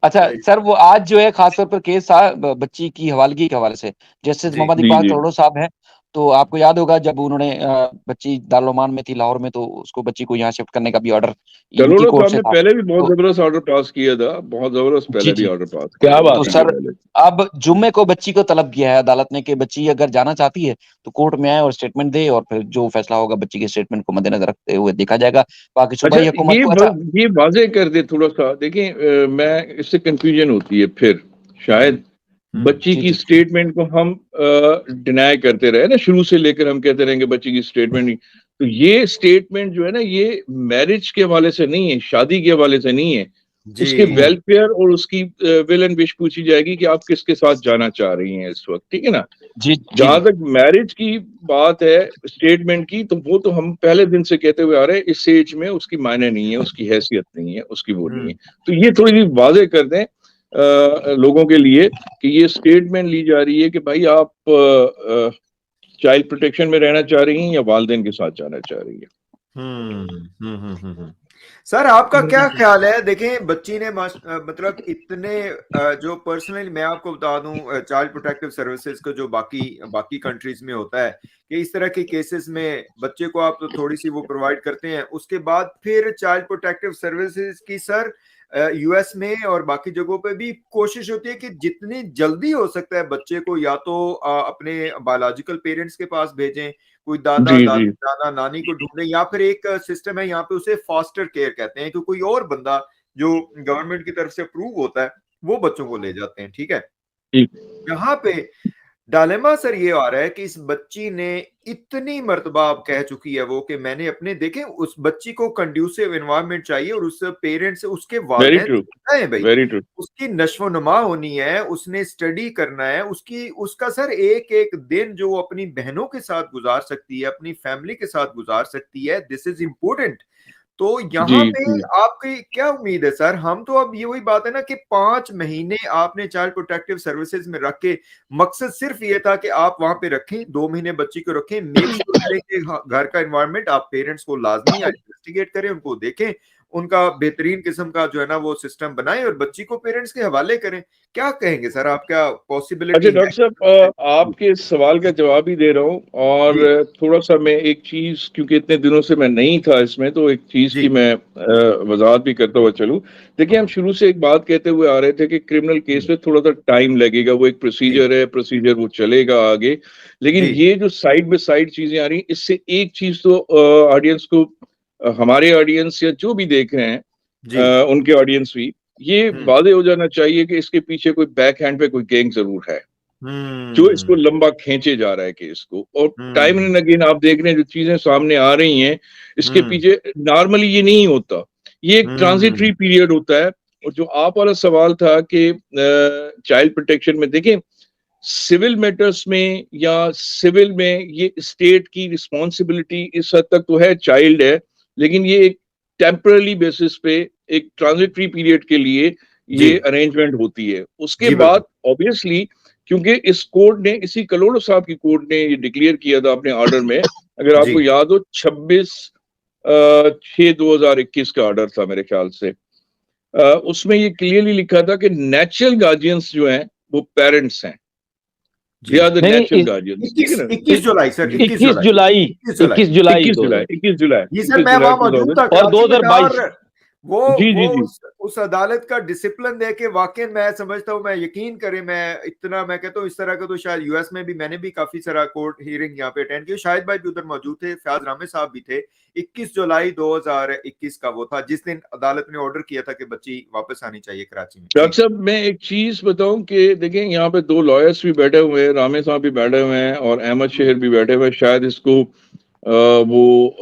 अच्छा right. Sir, वो आज जो है खास तौर पर केस था बच्ची की हवालगी के हवाले से, जस्टिस जी मोहम्मद जी इकबाल जी करोड़ो साहब हैं। तो आपको याद होगा जब उन्होंने बच्ची दारुल उमान में थी लाहौर में, तो उसको बच्ची को यहाँ शिफ्ट करने का भी ऑर्डर इनकी करोड़ो कोर्ट साहब से ने था। पहले भी बहुत तो जबरदस्त ऑर्डर पास किया था, बहुत जबरदस्त जी पहले भी जी। ऑर्डर पास किया क्या था तो बात बच्ची है। के सर पहले। अब जुम्मे को बच्ची को तलब किया है अदालत ने कि बच्ची अगर जाना चाहती है तो कोर्ट में आए और स्टेटमेंट दे, और फिर जो फैसला होगा बच्ची के स्टेटमेंट को मद्देनजर रखते हुए देखा जाएगा। बाकी सुबह अच्छा ही हुकूमत ये को। अच्छा ये वाजे कर दे थोड़ा सा, देखिए मैं इससे कंफ्यूजन होती है फिर शायद बच्ची जी की जी स्टेटमेंट को हम डिनाई करते रहे ना, शुरू से लेकर हम कहते रहेंगे बच्ची की स्टेटमेंट। तो ये स्टेटमेंट जो है ना, ये मैरिज के हवाले से नहीं है, शादी के हवाले से नहीं है। उसके जी वेलफेयर और उसकी विल एंड विश पूछी जाएगी कि आप किसके साथ जाना चाह रही हैं इस वक्त, ठीक है ना। जी जी जहां जी। तक मैरिज की बात है स्टेटमेंट की, तो वो तो हम पहले दिन से कहते हुए आ रहे हैं, इस एज में उसकी मायने नहीं है, उसकी हैसियत नहीं है, उसकी वो नहीं है। तो ये थोड़ी सी वाजे कर दें लोगों के लिए कि ये स्टेटमेंट ली जा रही है कि भाई आप चाइल्ड प्रोटेक्शन में रहना चाह रही हैं या वालिदैन के साथ जाना चाह रही है। सर आपका क्या ख्याल है? देखें बच्ची ने मतलब इतने जो पर्सनली मैं आपको बता दूं, चाइल्ड प्रोटेक्टिव सर्विसेज का जो बाकी बाकी कंट्रीज में होता है कि इस तरह के केसेस में बच्चे को आप तो थोड़ी सी वो प्रोवाइड करते हैं, उसके बाद फिर चाइल्ड प्रोटेक्टिव सर्विसेज की सर यूएस में और बाकी जगहों पे भी कोशिश होती है कि जितनी जल्दी हो सकता है बच्चे को या तो अपने बायोलॉजिकल पेरेंट्स के पास भेजें, कोई दादा जी दादी जी नाना नानी को ढूंढे, या फिर एक सिस्टम है यहाँ पे उसे फॉस्टर केयर कहते हैं कि कोई और बंदा जो गवर्नमेंट की तरफ से अप्रूव होता है वो बच्चों को ले जाते हैं, ठीक है। जी। यहाँ पे डायलेमा सर ये आ रहा है कि इस बच्ची ने इतनी मर्तबा अब कह चुकी है वो कि मैंने अपने देखे उस बच्ची को कंड्यूसिव एनवायरनमेंट चाहिए और उस पेरेंट्स से उसके वेरी वालिदैन ट्रू, है भाई, वेरी ट्रू। उसकी नश्व नुमा होनी है, उसने स्टडी करना है, उसकी उसका सर एक एक दिन जो वो अपनी बहनों के साथ गुजार सकती है, अपनी फैमिली के साथ गुजार सकती है, दिस इज इम्पोर्टेंट। तो जी यहाँ पे जी आपकी क्या उम्मीद है सर? हम तो अब ये वही बात है ना कि 5 महीने आपने चाइल्ड प्रोटेक्टिव सर्विसेज में रख के मकसद सिर्फ ये था कि आप वहां पे रखें, 2 महीने बच्ची को रखें, मेक श्योर करें कि घर का एनवायरनमेंट आप पेरेंट्स को लाजमी इन्वेस्टिगेट करें, उनको देखें, उनका बेहतरीन किस्म का जो है ना वो सिस्टम बनाएं और बच्ची को पेरेंट्स के हवाले करें। क्या कहेंगे सर आप, क्या अच्छा पॉसिबिलिटी है? डॉक्टर साहब, आपके इस सवाल का जवाब ही दे रहा हूँ। और जी थोड़ा सा मैं एक चीज, क्योंकि इतने दिनों से मैं नहीं था इसमें, तो एक चीज जी की मैं वजाहत भी करता हुआ चलूँ। देखिए हम शुरू से एक बात कहते हुए आ रहे थे कि क्रिमिनल केस में थोड़ा सा टाइम लगेगा, वो एक जी प्रोसीजर है, प्रोसीजर वो चलेगा आगे। लेकिन जी ये जो साइड बाय साइड चीजें आ रही, इससे एक चीज तो ऑडियंस को, हमारे ऑडियंस या जो भी देख रहे हैं, जी उनके ऑडियंस भी, ये हम्म वादे हो जाना चाहिए कि इसके पीछे कोई बैक हैंड पे कोई गैंग जरूर है जो इसको हम्म लंबा खींचे जा रहा है केस को। और टाइम हम्म एंड अगेन आप देख रहे हैं जो चीजें सामने आ रही हैं, इसके हम्म पीछे नॉर्मली ये नहीं होता, ये एक हम्म ट्रांजिटरी पीरियड होता है। और जो आप वाला सवाल था कि चाइल्ड प्रोटेक्शन में, देखें सिविल मैटर्स में या सिविल में ये स्टेट की रिस्पॉन्सिबिलिटी इस हद तक तो है, चाइल्ड है, लेकिन ये एक टेम्पररी बेसिस पे एक ट्रांजिटरी पीरियड के लिए जी ये अरेंजमेंट होती है। उसके जी बाद बिल्कुल ऑब्वियसली, क्योंकि इस कोर्ट ने, इसी कलोड़ो साहब की कोर्ट ने ये डिक्लेयर किया था अपने ऑर्डर में, अगर जी आपको याद हो 26/6/2021 का ऑर्डर था मेरे ख्याल से। उसमें ये क्लियरली लिखा था कि नेचुरल गार्जियंस जो हैं वो पेरेंट्स हैं, जी दे आर द नहीं नेचुरल नहीं, गार्जियंस, ठीक है इक्कीस ना। 21 जुलाई सर, 21 21 जुलाई, जुलाई, 21 जुलाई। 21 जुलाई 21 जुलाई, 2000 21 जुलाई, जी सर, 21 मैं जुलाई वहां मौजूद 2000। था और कराची में, और 2022। वो जी वो जी जी। उस अदालत का डिसिप्लिन देख के वाकई मैं समझता हूँ, मैं यकीन करें, मैं इतना मैं कहता हूँ इस तरह का तो शायद यूएस में भी मैंने भी काफी सारा कोर्ट हियरिंग यहाँ पे अटेंड किया, शाहिद भाई भी उधर मौजूद थे, फयाज रामे साहब भी थे। 21 जुलाई 2021 का वो था जिस दिन अदालत ने ऑर्डर किया था कि बच्ची वापस आनी चाहिए कराची में। जी डॉक्टर साहब मैं एक चीज बताऊं कि देखें यहाँ पे दो लॉयर्स भी बैठे हुए हैं, रामे साहब भी बैठे हुए हैं और अहमद जी शेर भी बैठे हुए हैं, शायद इसको वो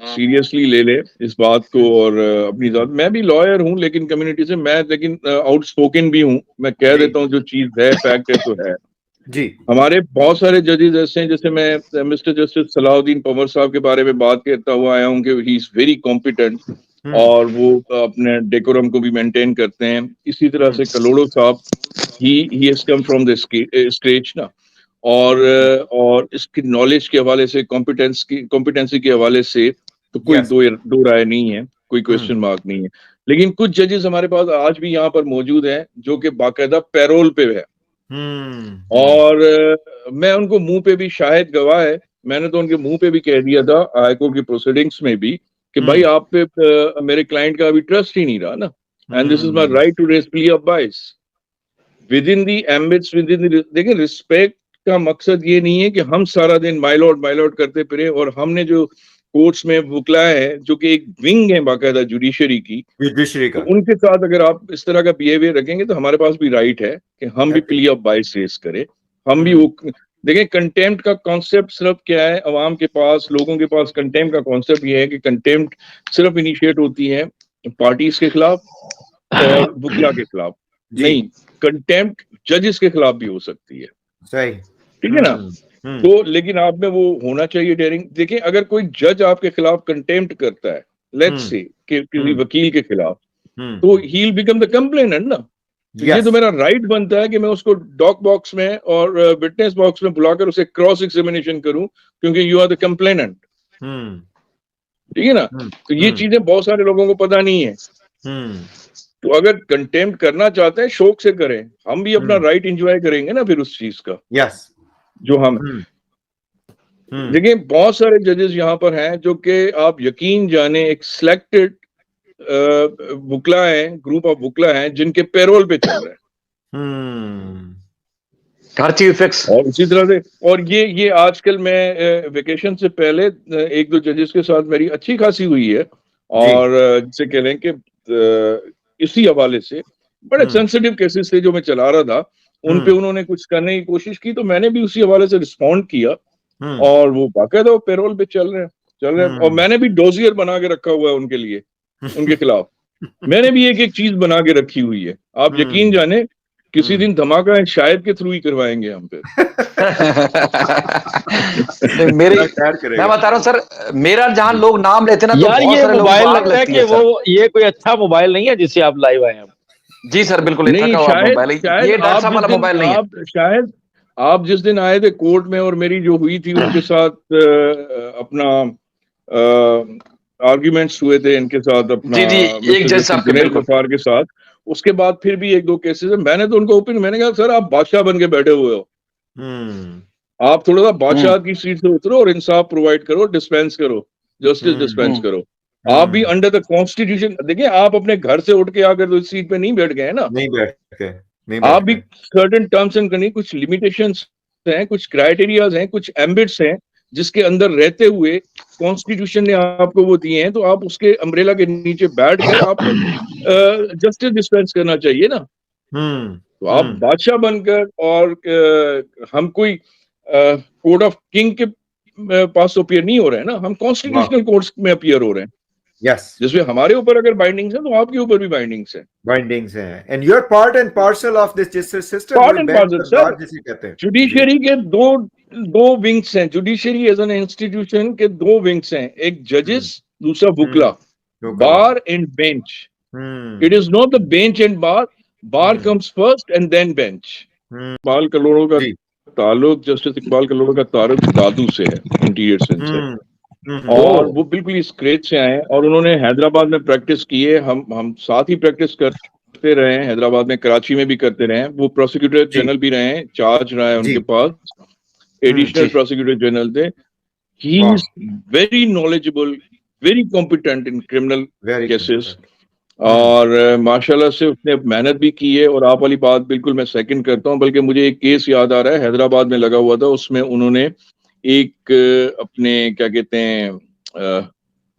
सीरियसली ले ले इस बात को। और अपनी बात, मैं भी लॉयर हूं लेकिन कम्युनिटी से, मैं लेकिन आउटस्पोकन भी हूं, मैं कह जी देता हूं जो चीज है, फैक्ट है तो है। जी हमारे बहुत सारे जजेस ऐसे हैं, जैसे मैं मिस्टर जस्टिस सलाउद्दीन पंवर साहब के बारे में बात करता हुआ आया हूं कि ही इज वेरी कॉम्पिटेंट और वो अपने डेकोरम को भी मेंटेन करते हैं। इसी तरह से कलोड़ो साहब, he has come from the stage ना। और इसकी नॉलेज के हवाले से, कॉम्पिटेंसी के हवाले से तो कोई यस दो राय नहीं है, कोई क्वेश्चन मार्क नहीं है। लेकिन कुछ जजेस हमारे पास आज भी यहाँ पर मौजूद हैं जो कि बाकायदा पैरोल पे है, और मैं उनको मुंह पे भी, शायद गवाह है, मैंने तो उनके मुंह पे भी कह दिया था हाईकोर्ट की प्रोसीडिंग्स में भी कि भाई आप पे मेरे क्लाइंट का अभी ट्रस्ट ही नहीं रहा ना, and this is my right to raise plea of bias within the ambits, within, देखिए रिस्पेक्ट का मकसद ये नहीं है कि हम सारा दिन माय लॉर्ड करते फिरे, और हमने जो कोर्ट्स में बुकलाया है जो कि एक विंग है बाकायदा जुडिशरी का, तो उनके साथ अगर आप इस तरह का बिहेवियर रखेंगे तो हमारे पास भी राइट है कि हम भी प्ली ऑफ बाइस रेज करें, हम भी वो देखें। कंटेम्प्ट का कॉन्सेप्ट सिर्फ क्या है, अवाम के पास, लोगों के पास कंटेम्प्ट का कॉन्सेप्ट ये है कि कंटेम्प्ट सिर्फ इनिशिएट होती है पार्टीज के खिलाफ और बुकला के खिलाफ, नहीं, कंटेम्प्ट जजेस के खिलाफ भी हो सकती है, सही, ठीक है ना। तो लेकिन आप में वो होना चाहिए डेयरिंग। देखिए अगर कोई जज आपके खिलाफ कंटेम्प्ट करता है, लेट्स से किसी वकील के खिलाफ, तो he will become the complainant ना, तो ये तो मेरा राइट बनता है कि मैं उसको डॉक बॉक्स में और विटनेस बॉक्स में बुलाकर उसे क्रॉस एग्जामिनेशन करूं, क्योंकि यू आर द कंप्लेनेंट, ठीक है ना। तो ये चीजें बहुत सारे लोगों को पता नहीं है। तो अगर कंटेम्प्ट करना चाहते हैं शौक से करें, हम भी अपना राइट एंजॉय करेंगे ना फिर उस चीज का, यस, जो हम देखिए बहुत सारे जजेस यहाँ पर हैं जो कि आप यकीन जाने एक सिलेक्टेड बुकला है, ग्रुप ऑफ बुकला है जिनके पेरोल पे चल रहे हैं, हर चीज फिक्स। और उसी तरह से, और ये आजकल मैं वेकेशन से पहले एक दो जजेस के साथ मेरी अच्छी खासी हुई है, और जिसे कह लें कि इसी हवाले से बड़े सेंसिटिव केसेस थे जो मैं चला रहा था, उन पे उन्होंने कुछ करने की कोशिश की, तो मैंने भी उसी हवाले से रिस्पॉन्ड किया, और वो बाकायदा पेरोल पे चल रहे हैं, और मैंने भी डोजियर बना के रखा हुआ है उनके लिए, उनके खिलाफ मैंने भी एक एक चीज बना के रखी हुई है। आप यकीन जाने किसी दिन धमाका शायद के थ्रू ही करवाएंगे हम पे। मेरे मैं बता रहा हूँ सर, मेरा जहाँ लोग नाम लेते ना, तो यार ये मोबाइल लगता है कि वो ये कोई अच्छा मोबाइल नहीं है जिससे आप लाइव आए हैं। जी सर बिल्कुल नहीं, शायद ये डार्क वाला मोबाइल नहीं है। शायद आप जिस दिन आए थे कोर्ट में और मेरी जो हुई थी उनके साथ अपना आर्ग्यूमेंट्स हुए थे इनके साथ, अपना एक जज साहब के साथ, उसके बाद फिर भी एक दो केसेस है, मैंने तो उनको ओपन, मैंने कहा सर आप बादशाह बन के बैठे हुए हो, आप थोड़ा सा बादशाह की सीट से उतरो और इंसाफ प्रोवाइड करो, डिस्पेंस करो, जस्टिस डिस्पेंस करो। आप भी अंडर द कॉन्स्टिट्यूशन, देखिए आप अपने घर से उठ के आकर तो इस सीट पे नहीं बैठ गए ना, नहीं बैठ गए, आप भी सर्टेन टर्म्स एंड कंडीशंस, कुछ लिमिटेशंस हैं, कुछ क्राइटेरियाज हैं, कुछ एम्बिट्स हैं जिसके अंदर रहते हुए कॉन्स्टिट्यूशन ने आपको वो दिए हैं, तो आप उसके अम्ब्रेला के नीचे बैठ कर आपको जस्टिस डिस्पेंस करना चाहिए ना। तो आप बादशाह बनकर, और हम कोई कोर्ट ऑफ किंग के पास अपीयर नहीं हो रहे हैं ना, हम कॉन्स्टिट्यूशनल कोर्ट्स में अपीयर हो रहे हैं, यस, जिसमें हमारे ऊपर अगर बाइंडिंग्स है तो आपके ऊपर भी बाइंडिंग्स है, and you are part and parcel of this justice system. Part and parcel sir, judiciary के दो विंग्स हैं, जुडिशरी एज एन इंस्टीट्यूशन के दो विंग्स हैं, एक जजेस, दूसरा बुकला, bar and bench. It is not the bench and bar comes first and then bench. Iqbal कलोड़ों का ताल्लुक, जस्टिस इकबाल कलोड़ों का ताल्लुक दादू से है, 28 से, और वो बिल्कुल इस क्रेज से आए, और उन्होंने हैदराबाद में प्रैक्टिस की है, हम साथ ही प्रैक्टिस करते रहे हैं, हैदराबाद में, कराची में भी करते रहे हैं। वो प्रोसिक्यूटर जनरल भी रहे हैं, चार्ज रहा है उनके पास, एडिशनल प्रोसिक्यूटर जनरल थे। He is very knowledgeable, very competent in criminal cases, और माशाल्लाह से उसने मेहनत भी की है, और आप वाली बात बिल्कुल मैं सेकंड करता हूं। बल्कि मुझे एक केस याद आ रहा है, हैदराबाद में लगा हुआ था, उसमें उन्होंने एक अपने क्या कहते हैं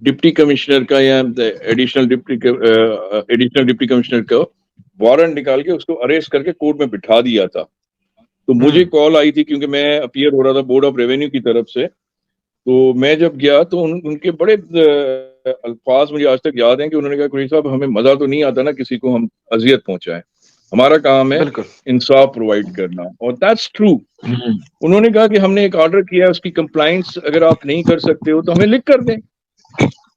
डिप्टी कमिश्नर का या एडिशनल डिप्टी कमिश्नर का वारंट निकाल के उसको अरेस्ट करके कोर्ट में बिठा दिया था। तो मुझे कॉल आई थी, क्योंकि मैं अपीयर हो रहा था बोर्ड ऑफ रेवेन्यू की तरफ से, तो मैं जब गया तो उनके बड़े अल्फाज मुझे आज तक याद हैं कि उन्होंने कहा कुरैशी साहब हमें मजा तो नहीं आता ना किसी को हम अजियत पहुंचाएं, हमारा काम है इंसाफ प्रोवाइड करना, और दैट्स ट्रू। उन्होंने कहा कि हमने एक ऑर्डर किया है, उसकी कंप्लाइंस अगर आप नहीं कर सकते हो तो हमें लिख कर दें।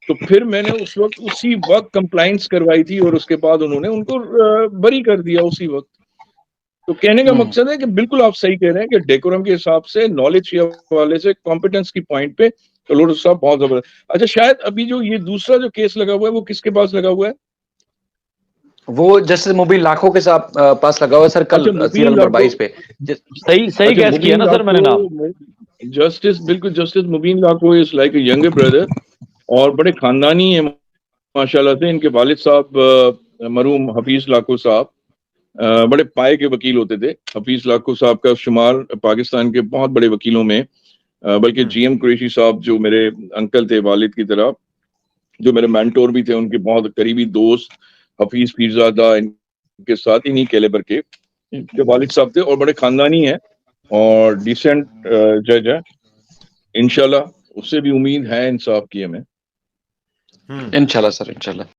तो फिर मैंने उसी वक्त कंप्लाइंस करवाई थी, और उसके बाद उन्होंने उनको बरी कर दिया उसी वक्त। तो कहने का मकसद है कि बिल्कुल आप सही कह रहे हैं कि डेकोरम के हिसाब से, नॉलेज के हवाले से, कॉम्पिटेंस की पॉइंट पे कलोड़ो साहब बहुत जबरदस्त। अच्छा, शायद अभी जो ये दूसरा जो केस लगा हुआ है वो किसके पास लगा हुआ है? वो जस्टिस मुबीन लाखों के साथ पास लगा हुआ है सर कल सीरियल नंबर 22 पे। सही गैस किया ना सर मैंने नाम। जस्टिस, बिल्कुल जस्टिस मुबीन लाखो is like a younger brother, और बड़े खानदानी है माशाल्लाह से। इनके वालिद साहब मरहूम हफीज लाखो साहब बड़े पाए के वकील होते थे। हफीज लाखो साहब का शुमार पाकिस्तान के बहुत बड़े वकीलों में, बल्कि जीएम कुरैशी साहब जो मेरे अंकल थे वालिद की तरह, जो मेरे मेंटोर भी थे, उनके बहुत करीबी दोस्त हफीज पीरजादा, इनके साथ इन्हीं कैलिबर के इनके वालिद साहब थे, और बड़े खानदानी है और डिसेंट जज है। इंशाल्लाह उससे भी उम्मीद है इंसाफ की हमें। इंशाल्लाह सर, इंशाल्लाह।